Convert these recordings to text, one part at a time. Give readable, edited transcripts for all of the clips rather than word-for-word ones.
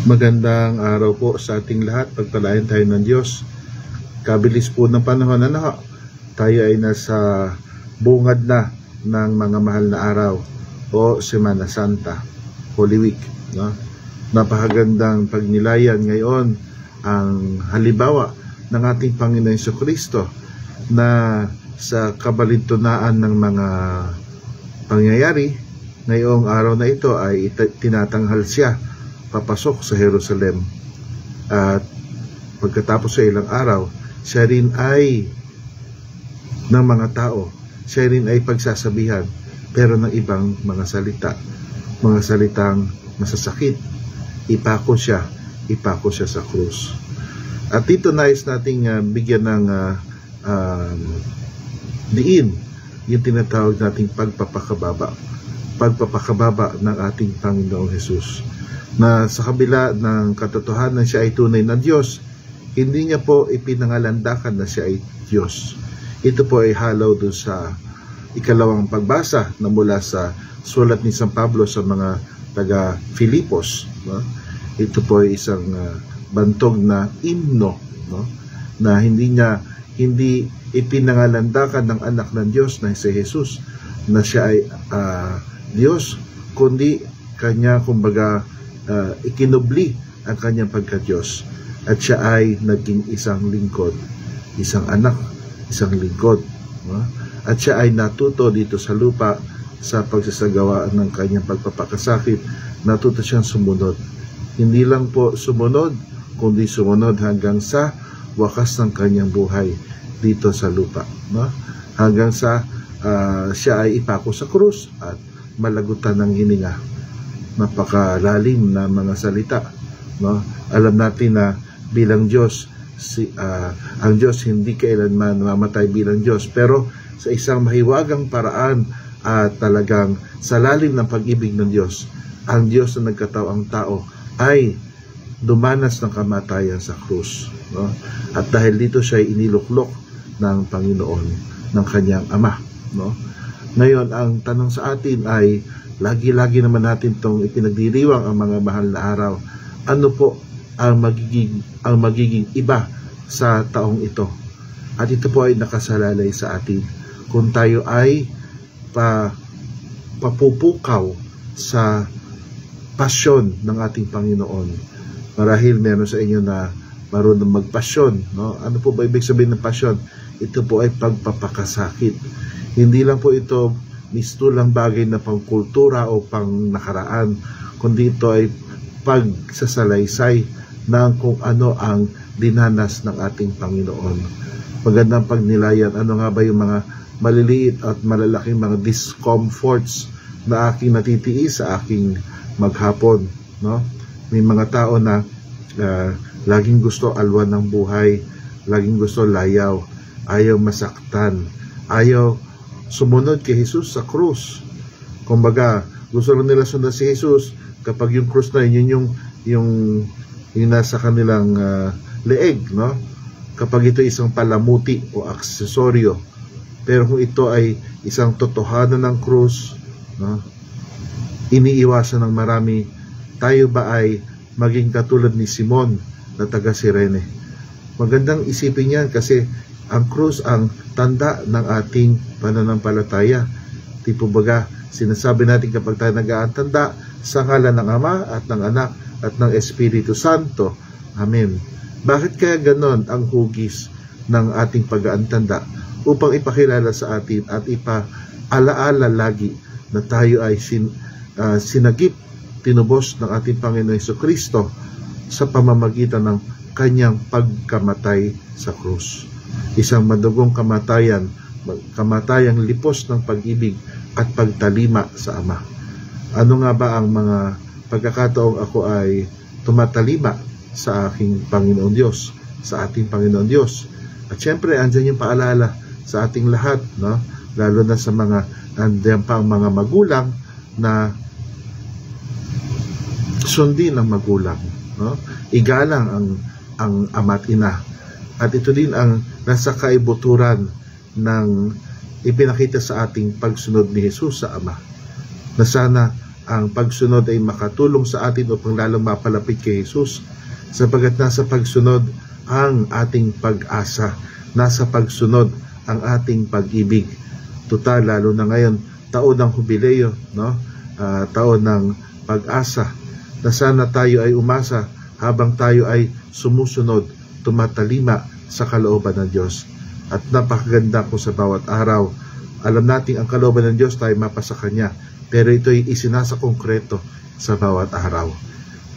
Magandang araw po sa ating lahat. Pagpalain tayo ng Diyos. Kabilis po ng panahon na tayo ay nasa bungad na ng mga mahal na araw o Semana Santa, Holy Week. No? Napakagandang pagnilayan ngayon ang halimbawa ng ating Panginoon Jesucristo na sa kabalintunaan ng mga pangyayari ngayong araw na ito ay tinatanghal siya papasok sa Jerusalem, at pagkatapos sa ilang araw siya rin ay ng mga tao, siya rin ay pagsasabihan pero ng ibang mga salitang masasakit. Ipako siya sa krus. At dito nais nating bigyan ng diin yung tinatawag nating pagpapakababa ng ating Panginoong Jesus, na sa kabila ng katotohanan siya ay tunay na Diyos, hindi niya po ipinangalandakan na siya ay Diyos. Ito po ay halaw doon sa ikalawang pagbasa na mula sa sulat ni San Pablo sa mga taga Filipos. No? Ito po ay isang bantog na himno, no? Na hindi ipinangalandakan ng anak ng Diyos na si Jesus na siya ay Diyos, kundi kanya kumbaga ikinubli ang kanyang pagka-Diyos, at siya ay naging isang lingkod, isang anak, isang lingkod, no? At siya ay natuto dito sa lupa sa pagsasagawa ng kanyang pagpapakasakit. Natuto siyang sumunod, hindi lang po sumunod, kundi sumunod hanggang sa wakas ng kanyang buhay dito sa lupa, no? Hanggang sa siya ay ipako sa krus at malagutan ng hininga. Napakalalim na mga salita, no? Alam natin na bilang Diyos, ang Diyos hindi kailanman mamatay bilang Diyos, pero sa isang mahiwagang paraan at talagang sa lalim ng pag-ibig ng Diyos, ang Diyos na nagkataong tao ay dumanas ng kamatayan sa krus, no? At dahil dito siya ay iniluklok ng Panginoon, ng kanyang Ama, no? Ngayon, ang tanong sa atin ay, lagi-lagi naman natin itong ipinagdiriwang ang mga mahal na araw. Ano po ang magiging iba sa taong ito? At ito po ay nakasalalay sa atin kung tayo ay papupukaw sa pasyon ng ating Panginoon. Marahil meron sa inyo na marunong magpasyon, no? Ano po ba ibig sabihin ng pasyon? Ito po ay pagpapakasakit. Hindi lang po ito mistulang bagay na pangkultura o pang nakaraan, kundi ito ay pagsasalaysay ng kung ano ang dinanas ng ating Panginoon. Magandang pagnilayan, ano nga ba yung mga maliliit at malalaking mga discomforts na aking natitiis sa aking maghapon, no? May mga tao na laging gusto alwan ng buhay, laging gusto layaw, ayaw masaktan, ayaw sumunod kay Jesus sa krus. Kumbaga, gusto rin nila sundan si Jesus kapag yung krus na yun yung nasa kanilang leeg, no? Kapag ito isang palamuti o aksesoryo. Pero kung ito ay isang totohanan ng krus, no? Iniiwasan ng marami. Tayo ba ay maging katulad ni Simon na taga Cirene? Magandang isipin yan, kasi ang krus ang tanda ng ating pananampalataya. Tipo baga, sinasabi natin kapag tayo nag-aantanda, sa ngalan ng Ama at ng Anak at ng Espiritu Santo. Amen. Bakit kaya ganon ang hugis ng ating pag-aantanda? Upang ipakilala sa atin at ipaalaala lagi na tayo ay sinagip, tinubos ng ating Panginoon Jesucristo sa pamamagitan ng kanyang pagkamatay sa krus. Isang madugong kamatayang lipos ng pag-ibig at pagtalima sa Ama. Ano nga ba ang mga pagkakataong ako ay tumatalima sa aking Panginoon Diyos, sa ating Panginoon Diyos? At syempre, andyan yung paalala sa ating lahat, no? Lalo na sa mga, andyan pa ang mga magulang na sundin ang magulang, no? Igalang ang ama at ina. At ito din ang nasa kaibuturan ng ipinakita sa ating pagsunod ni Jesus sa Ama, na sana ang pagsunod ay makatulong sa atin upang lalong mapalapit kay Jesus, sapagkat nasa pagsunod ang ating pag-asa, nasa pagsunod ang ating pag-ibig. Tutal, lalo na ngayon, taon ng Hubileo, no? Taon ng pag-asa, na sana tayo ay umasa habang tayo ay sumusunod, tumatalima sa kalooban ng Diyos. At napakaganda kung sa bawat araw, alam natin ang kalooban ng Diyos tayo mapasa Kanya, pero ito ay isinasa konkreto sa bawat araw.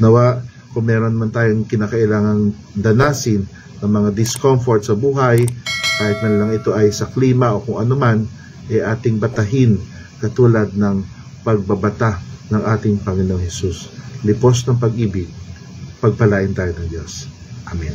Nawa, kung meron man tayong kinakailangang danasin ng mga discomfort sa buhay, kahit man lang ito ay sa klima o kung ano man, ating batahin katulad ng pagbabata ng ating Panginoong Hesus. Lipos ng pag-ibig, pagpalain tayo ng Diyos. Amen.